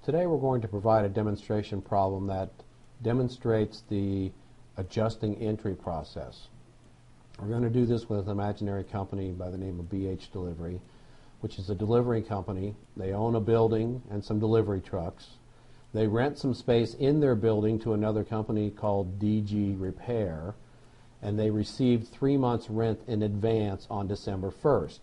Today we're going to provide a demonstration problem that demonstrates the adjusting entry process. We're going to do this with an imaginary company by the name of BH Delivery, which is a delivery company. They own a building and some delivery trucks. They rent some space in their building to another company called DG Repair, and they received 3 months rent in advance on December 1st.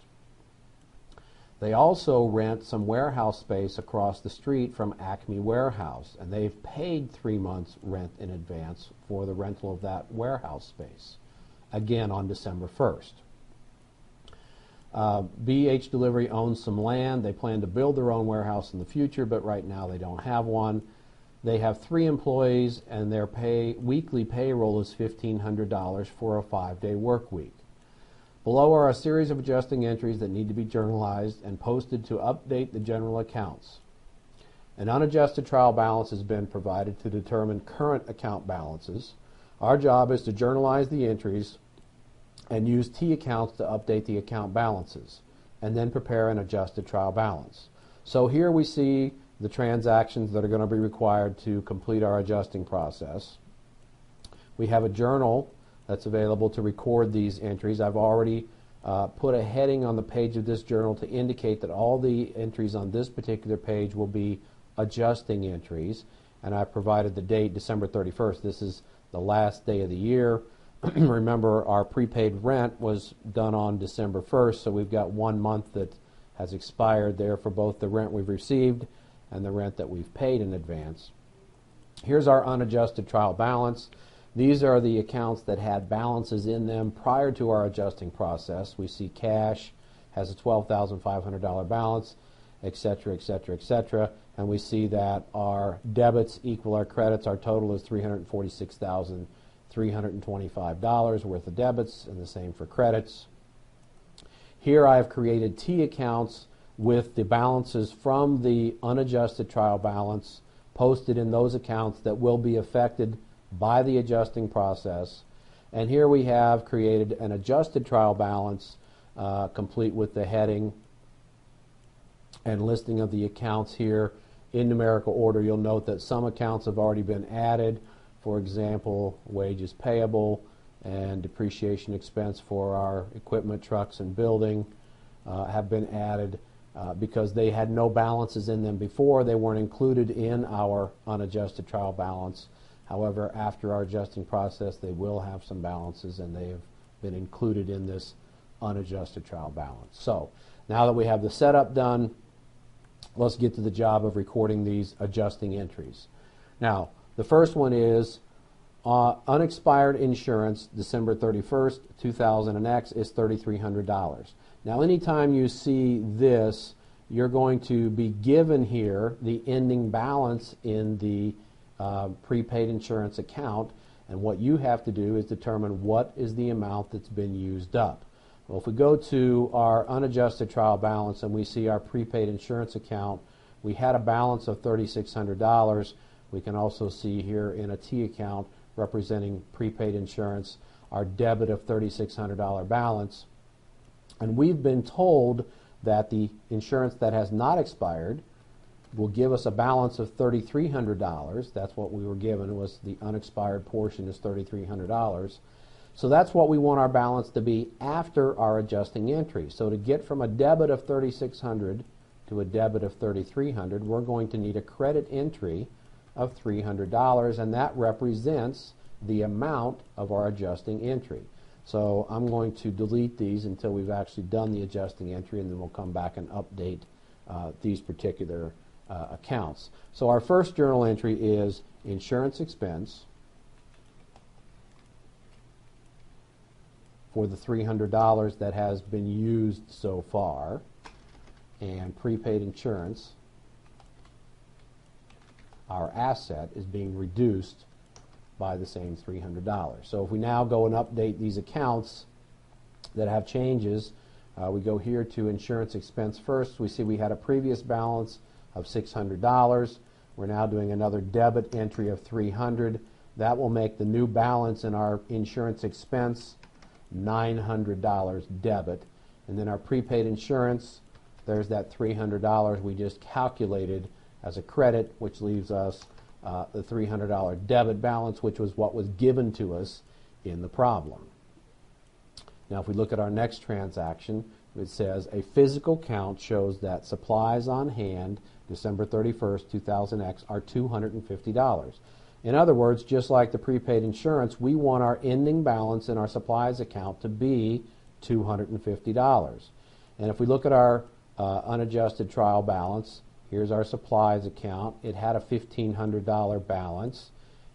They also rent some warehouse space across the street from Acme Warehouse, and they've paid 3 months rent in advance for the rental of that warehouse space, again on December 1st. BH Delivery owns some land. They plan to build their own warehouse in the future, but right now they don't have one. They have 3 employees, and their weekly payroll is $1,500 for a 5-day work week. Below are a series of adjusting entries that need to be journalized and posted to update the general accounts. An unadjusted trial balance has been provided to determine current account balances. Our job is to journalize the entries and use T accounts to update the account balances, and then prepare an adjusted trial balance. So here we see the transactions that are going to be required to complete our adjusting process. We have a journal that's available to record these entries. I've already put a heading on the page of this journal to indicate that all the entries on this particular page will be adjusting entries, and I've provided the date, December 31st. This is the last day of the year. Remember, our prepaid rent was done on December 1st, so we've got 1 month that has expired there for both the rent we've received and the rent that we've paid in advance. Here's our unadjusted trial balance. These are the accounts that had balances in them prior to our adjusting process. We see cash has a $12,500 balance, etc., etc., etc., and we see that our debits equal our credits. Our total is $346,325 worth of debits, and the same for credits. Here I have created T accounts with the balances from the unadjusted trial balance posted in those accounts that will be affected by the adjusting process. And here we have created an adjusted trial balance complete with the heading and listing of the accounts here in numerical order. You'll note that some accounts have already been added. For example, wages payable and depreciation expense for our equipment, trucks, and building have been added because they had no balances in them before. They weren't included in our unadjusted trial balance. However, after our adjusting process, they will have some balances, and they have been included in this unadjusted trial balance. So now that we have the setup done, let's get to the job of recording these adjusting entries. Now, the first one is unexpired insurance, December 31st, 2000 and X is $3,300. Now, anytime you see this, you're going to be given here the ending balance in the prepaid insurance account, and what you have to do is determine what is the amount that's been used up. Well, if we go to our unadjusted trial balance and we see our prepaid insurance account, we had a balance of $3,600. We can also see here in a T account representing prepaid insurance our debit of $3,600 balance, and we've been told that the insurance that has not expired will give us a balance of $3,300. That's what we were given, was the unexpired portion is $3,300. So that's what we want our balance to be after our adjusting entry. So to get from a debit of $3,600 to a debit of $3,300, we're going to need a credit entry of $300, and that represents the amount of our adjusting entry. So I'm going to delete these until we've actually done the adjusting entry, and then we'll come back and update these particular accounts. So our first journal entry is insurance expense for the $300 that has been used so far, and prepaid insurance, our asset, is being reduced by the same $300. So if we now go and update these accounts that have changes, we go here to insurance expense first. We see we had a previous balance of $600. We're now doing another debit entry of $300. That will make the new balance in our insurance expense $900 debit. And then our prepaid insurance, there's that $300 we just calculated as a credit, which leaves us the $300 debit balance, which was what was given to us in the problem. Now, if we look at our next transaction, it says a physical count shows that supplies on hand December 31st, 2000X are $250. In other words, just like the prepaid insurance, we want our ending balance in our supplies account to be $250. And if we look at our unadjusted trial balance, here's our supplies account. It had a $1,500 balance.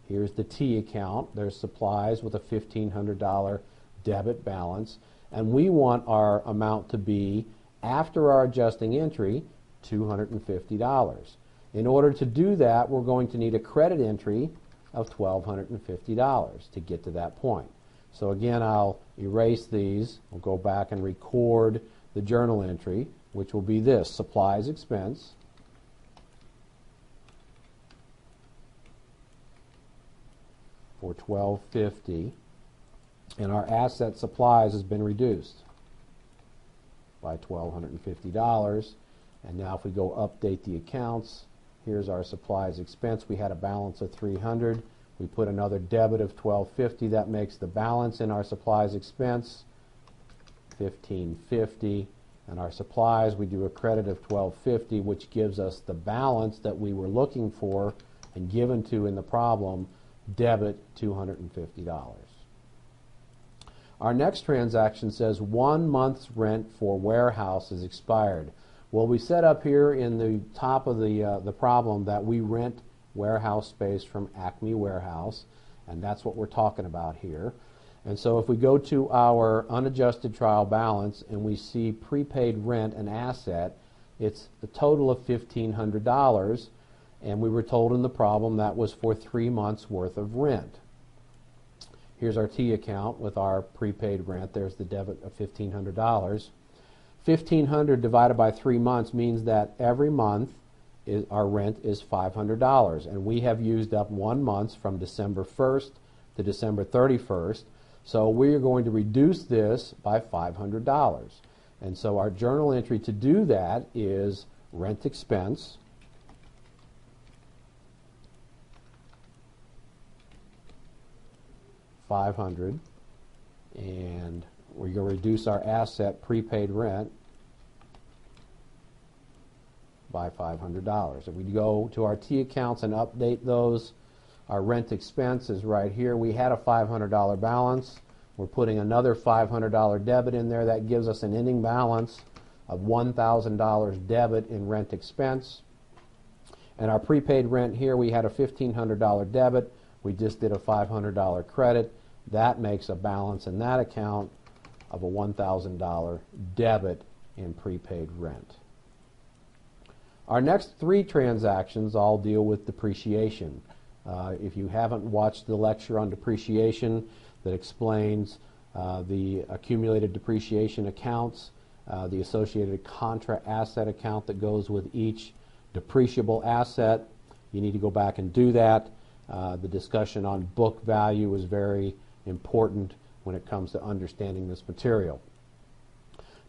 Here's the T account. There's supplies with a $1,500 debit balance. And we want our amount to be, after our adjusting entry, $250. In order to do that, we're going to need a credit entry of $1,250 to get to that point. So again, I'll erase these. We'll go back and record the journal entry, which will be this: supplies expense for $1,250, and our asset supplies has been reduced by $1,250. And now if we go update the accounts, here's our supplies expense. We had a balance of $300. We put another debit of $1,250. That makes the balance in our supplies expense $1,550. And our supplies, we do a credit of $1,250, which gives us the balance that we were looking for and given to in the problem, debit $250. Our next transaction says 1 month's rent for warehouse is expired. Well, we set up here in the top of the problem that we rent warehouse space from Acme Warehouse, and that's what we're talking about here. And so if we go to our unadjusted trial balance and we see prepaid rent and asset, it's a total of $1,500, and we were told in the problem that was for 3 months worth of rent. Here's our T account with our prepaid rent. There's the debit of $1,500. $1,500 divided by 3 months means that every month our rent is $500, and we have used up 1 month from December 1st to December 31st, so we are going to reduce this by $500. And so our journal entry to do that is rent expense $500, and we're going to reduce our asset prepaid rent by $500. If we go to our T accounts and update those, our rent expense is right here. We had a $500 balance. We're putting another $500 debit in there. That gives us an ending balance of $1,000 debit in rent expense. And our prepaid rent here, we had a $1,500 debit. We just did a $500 credit. That makes a balance in that account of a $1,000 debit in prepaid rent. Our next 3 transactions all deal with depreciation. If you haven't watched the lecture on depreciation that explains the accumulated depreciation accounts, the associated contra asset account that goes with each depreciable asset, you need to go back and do that. The discussion on book value is very important when it comes to understanding this material.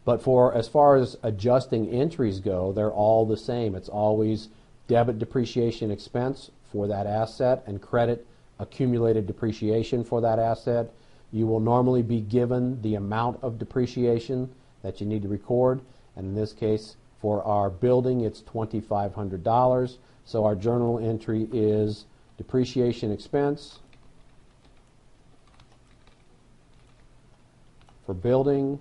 But for as far as adjusting entries go, they're all the same. It's always debit depreciation expense for that asset and credit accumulated depreciation for that asset. You will normally be given the amount of depreciation that you need to record, and in this case for our building it's $2,500. So our journal entry is depreciation expense for building,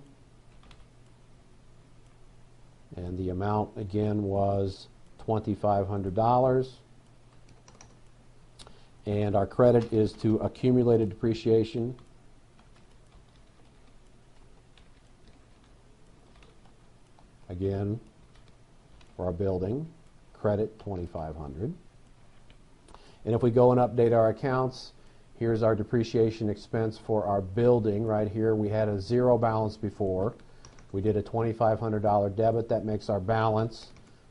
and the amount again was $2,500, and our credit is to accumulated depreciation again for our building, credit $2,500. And if we go and update our accounts, here's our depreciation expense for our building right here. We had a zero balance before. We did a $2,500 debit. That makes our balance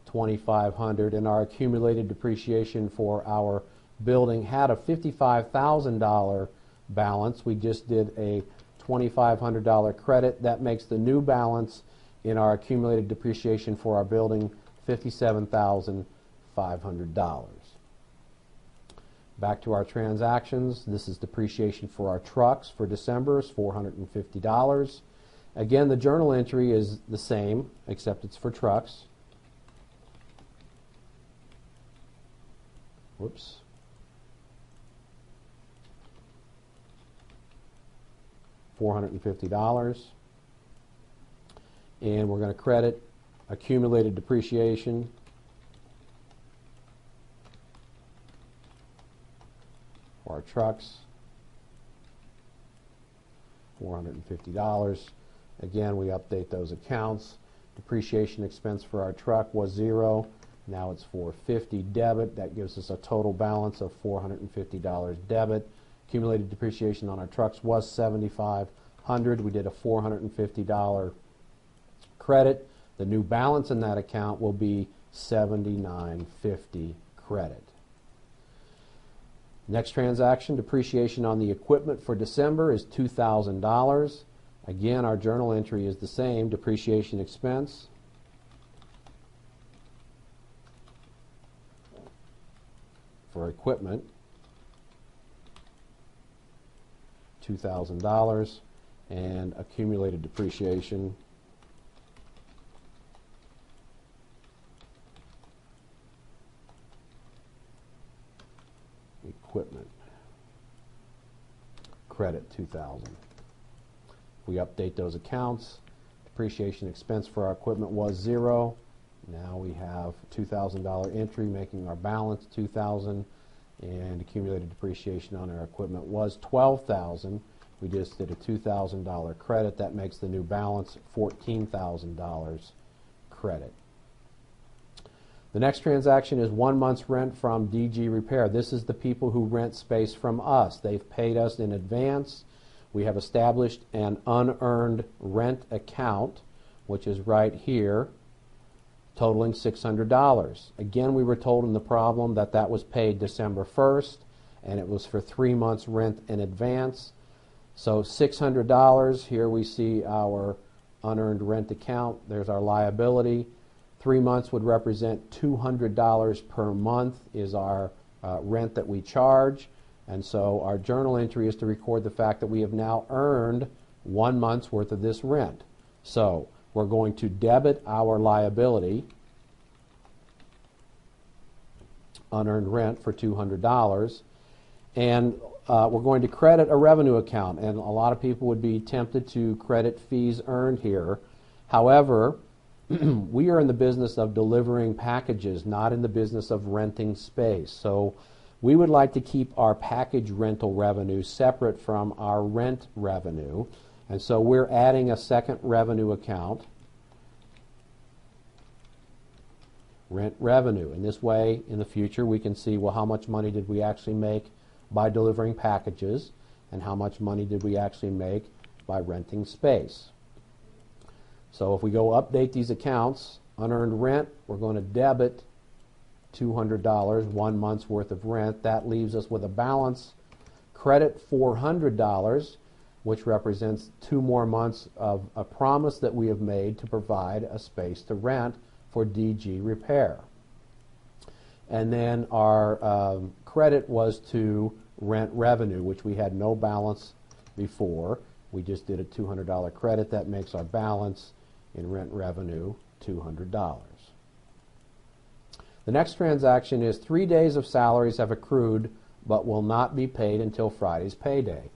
$2,500, and our accumulated depreciation for our building had a $55,000 balance. We just did a $2,500 credit. That makes the new balance in our accumulated depreciation for our building $57,500. $500. Back to our transactions. This is depreciation for our trucks for December is $450. Again, the journal entry is the same, except it's for trucks. Whoops. $450. And we're going to credit accumulated depreciation for our trucks, $450. Again, we update those accounts. Depreciation expense for our truck was $0. Now it's $450 debit. That gives us a total balance of $450 debit. Accumulated depreciation on our trucks was $7,500. We did a $450 credit. The new balance in that account will be $79.50 credit. Next transaction, depreciation on the equipment for December is $2,000. Again, our journal entry is the same, depreciation expense for equipment, $2,000, and accumulated depreciation equipment credit $2,000. We update those accounts. Depreciation expense for our equipment was $0. Now we have $2,000 entry, making our balance $2,000, and accumulated depreciation on our equipment was $12,000. We just did a $2,000 credit. That makes the new balance $14,000 credit. The next transaction is 1 month's rent from DG Repair. This is the people who rent space from us. They've paid us in advance. We have established an unearned rent account, which is right here, totaling $600. Again, we were told in the problem that that was paid December 1st, and it was for 3 months' rent in advance. So $600, here we see our unearned rent account. There's our liability. 3 months would represent $200 per month is our rent that we charge. And so our journal entry is to record the fact that we have now earned 1 month's worth of this rent. So we're going to debit our liability, unearned rent for $200, and we're going to credit a revenue account. And a lot of people would be tempted to credit fees earned here. However, we are in the business of delivering packages, not in the business of renting space. So we would like to keep our package rental revenue separate from our rent revenue. And so we're adding a second revenue account, rent revenue. In this way, in the future, we can see, well, how much money did we actually make by delivering packages, and how much money did we actually make by renting space. So if we go update these accounts, unearned rent, we're going to debit $200, 1 month's worth of rent. That leaves us with a balance, credit $400, which represents 2 more months of a promise that we have made to provide a space to rent for DG Repair. And then our credit was to rent revenue, which we had no balance before. We just did a $200 credit. That makes our balance in rent revenue $200. The next transaction is 3 days of salaries have accrued but will not be paid until Friday's payday.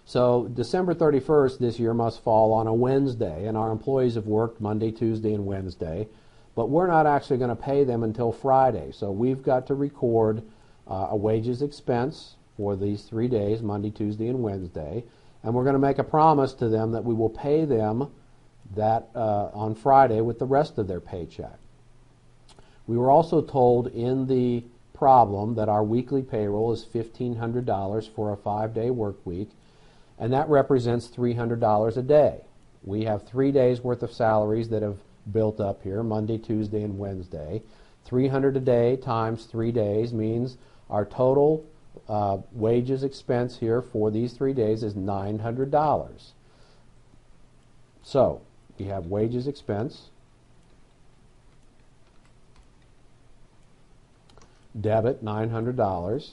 So December 31st this year must fall on a Wednesday, and our employees have worked Monday, Tuesday, and Wednesday, but we're not actually going to pay them until Friday. So we've got to record a wages expense for these 3 days, Monday, Tuesday, and Wednesday, and we're going to make a promise to them that we will pay them that on Friday with the rest of their paycheck. We were also told in the problem that our weekly payroll is $1,500 for a 5-day work week, and that represents $300 a day. We have 3 days worth of salaries that have built up here, Monday, Tuesday, and Wednesday. $300 a day times 3 days means our total wages expense here for these 3 days is $900. So we have wages expense debit $900,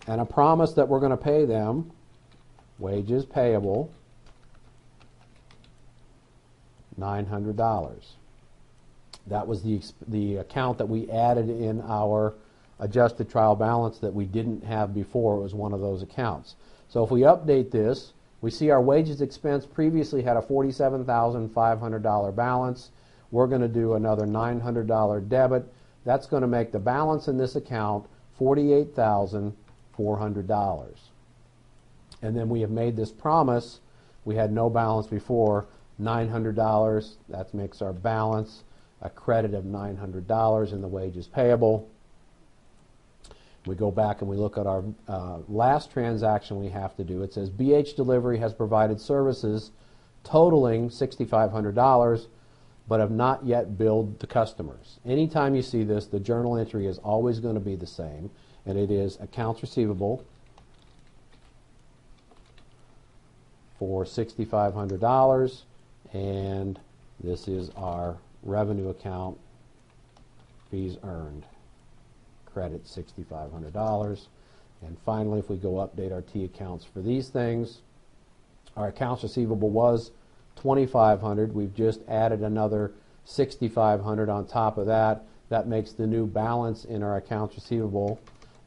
and a promise that we're going to pay them wages payable $900. That was the account that we added in our adjusted trial balance that we didn't have before. It was one of those accounts. So if we update this, we see our wages expense previously had a $47,500 balance. We're going to do another $900 debit. That's going to make the balance in this account $48,400. And then we have made this promise. We had no balance before, $900. That makes our balance a credit of $900 in the wages payable. We go back and we look at our last transaction we have to do. It says BH Delivery has provided services totaling $6,500 but have not yet billed the customers. Anytime you see this, the journal entry is always going to be the same, and it is accounts receivable for $6,500, and this is our revenue account, fees earned, credit $6,500. And finally, if we go update our T accounts for these things, our accounts receivable was $2,500. We've just added another $6,500 on top of that. That makes the new balance in our accounts receivable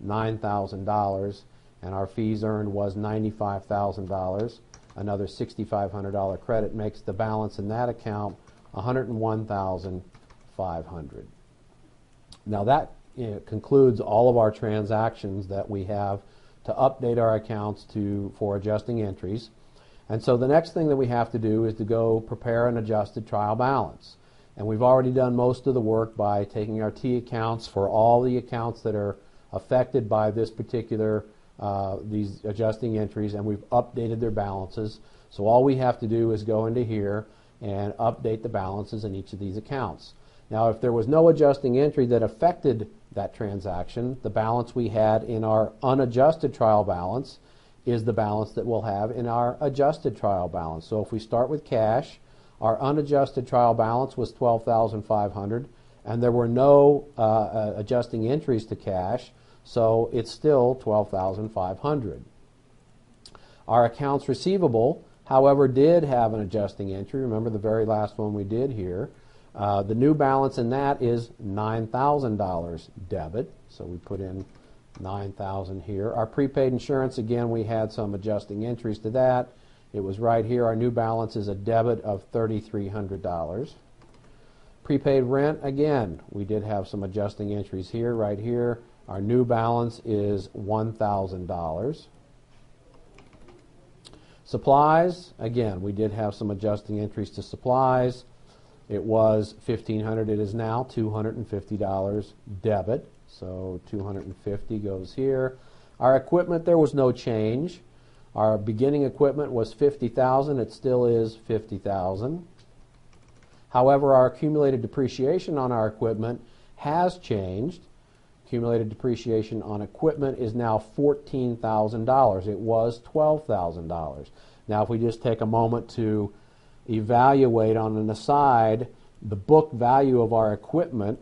$9,000, and our fees earned was $95,000. Another $6,500 credit makes the balance in that account $101,500. Now that concludes all of our transactions that we have to update our accounts for adjusting entries. And so the next thing that we have to do is to go prepare an adjusted trial balance. And we've already done most of the work by taking our T accounts for all the accounts that are affected by this particular these adjusting entries, and we've updated their balances. So all we have to do is go into here and update the balances in each of these accounts. Now, if there was no adjusting entry that affected that transaction, the balance we had in our unadjusted trial balance is the balance that we'll have in our adjusted trial balance. So if we start with cash, our unadjusted trial balance was $12,500, and there were no adjusting entries to cash, so it's still $12,500. Our accounts receivable, however, did have an adjusting entry. Remember the very last one we did here. The new balance in that is $9,000 debit, so we put in $9,000 here. Our prepaid insurance, again, we had some adjusting entries to that. It was right here. Our new balance is a debit of $3,300. Prepaid rent, again, we did have some adjusting entries here, right here. Our new balance is $1,000. Supplies, again, we did have some adjusting entries to supplies. It was $1,500. It is now $250 debit. So $250 goes here. Our equipment, there was no change. Our beginning equipment was $50,000. It still is $50,000. However, our accumulated depreciation on our equipment has changed. Accumulated depreciation on equipment is now $14,000. It was $12,000. Now, if we just take a moment to evaluate on an aside the book value of our equipment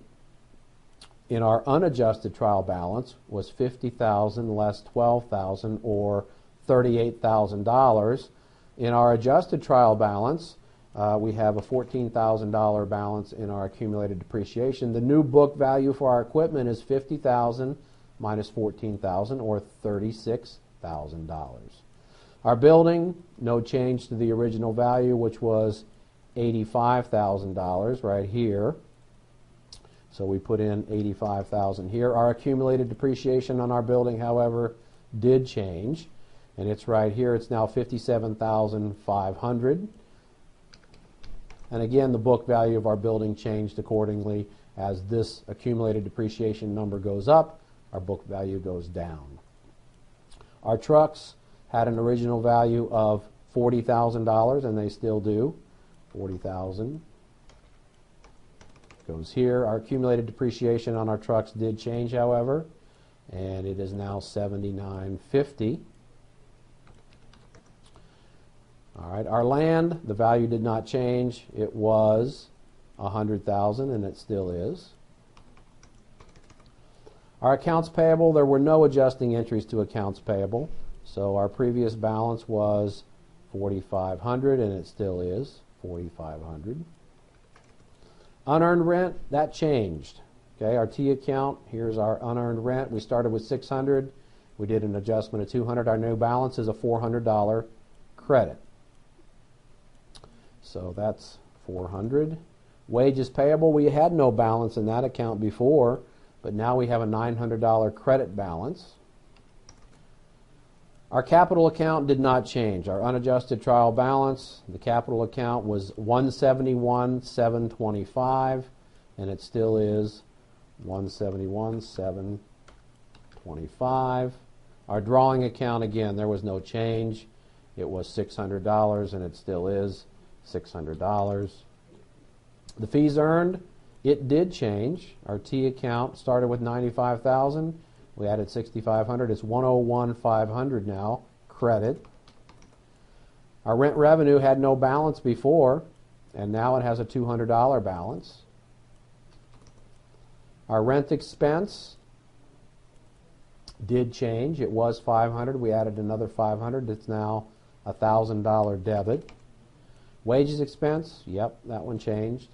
in our unadjusted trial balance was $50,000 less $12,000, or $38,000. In our adjusted trial balance, we have a $14,000 balance in our accumulated depreciation. The new book value for our equipment is $50,000 minus $14,000, or $36,000. Our building, no change to the original value, which was $85,000 right here. So we put in $85,000 here. Our accumulated depreciation on our building, however, did change, and it's right here. It's now $57,500. And again, the book value of our building changed accordingly. As this accumulated depreciation number goes up, our book value goes down. Our trucks had an original value of $40,000, and they still do. $40,000 goes here. Our accumulated depreciation on our trucks did change, however, and it is now $79,500. All right, our land, the value did not change. It was $100,000, and it still is. Our accounts payable, there were no adjusting entries to accounts payable. So our previous balance was $4,500, and it still is $4,500. Unearned rent, that changed. Okay, our T account, here's our unearned rent. We started with $600. We did an adjustment of $200. Our new balance is a $400 credit. So that's $400. Wages payable, we had no balance in that account before, but now we have a $900 credit balance. Our capital account did not change. Our unadjusted trial balance, the capital account was $171,725, and it still is $171,725. Our drawing account, again, there was no change. It was $600, and it still is $600. The fees earned, it did change. Our T account started with $95,000. We added $6,500. It's $101,500 now, credit. Our rent revenue had no balance before, and now it has a $200 balance. Our rent expense did change. It was $500. We added another $500. It's now a $1,000 debit. Wages expense, yep, that one changed.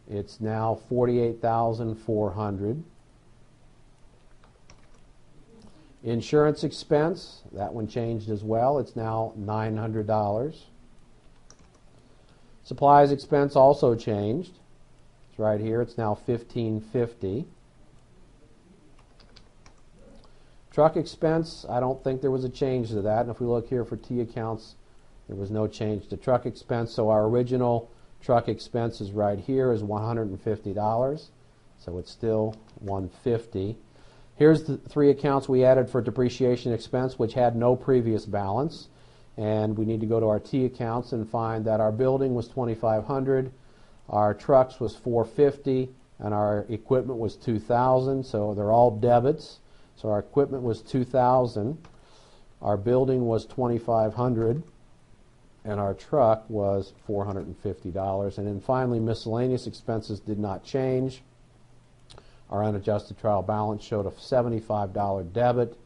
It's now $48,400. Insurance expense, that one changed as well. It's now $900. Supplies expense also changed. It's right here. It's now $1,550. Truck expense, I don't think there was a change to that. And if we look here for T accounts, there was no change to truck expense. So our original truck expense is right here is $150. So it's still $150. Here's the three accounts we added for depreciation expense, which had no previous balance. And we need to go to our T accounts and find that our building was $2,500, our trucks was $450, and our equipment was $2,000. So they're all debits. So our equipment was $2,000, our building was $2,500, and our truck was $450. And then finally, miscellaneous expenses did not change. Our unadjusted trial balance showed a $75 debit,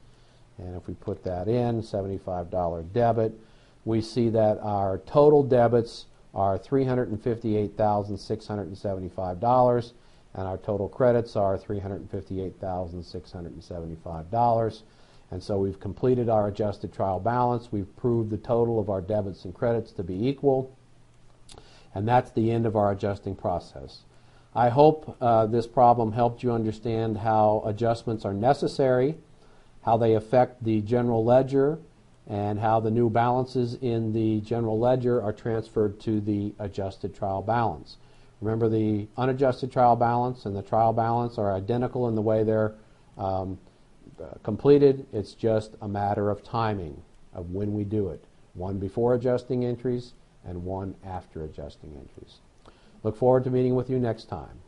and if we put that in, $75 debit, we see that our total debits are $358,675, and our total credits are $358,675. And so we've completed our adjusted trial balance. We've proved the total of our debits and credits to be equal, and that's the end of our adjusting process. I hope this problem helped you understand how adjustments are necessary, how they affect the general ledger, and how the new balances in the general ledger are transferred to the adjusted trial balance. Remember, the unadjusted trial balance and the trial balance are identical in the way they're completed. It's just a matter of timing of when we do it. One before adjusting entries and one after adjusting entries. Look forward to meeting with you next time.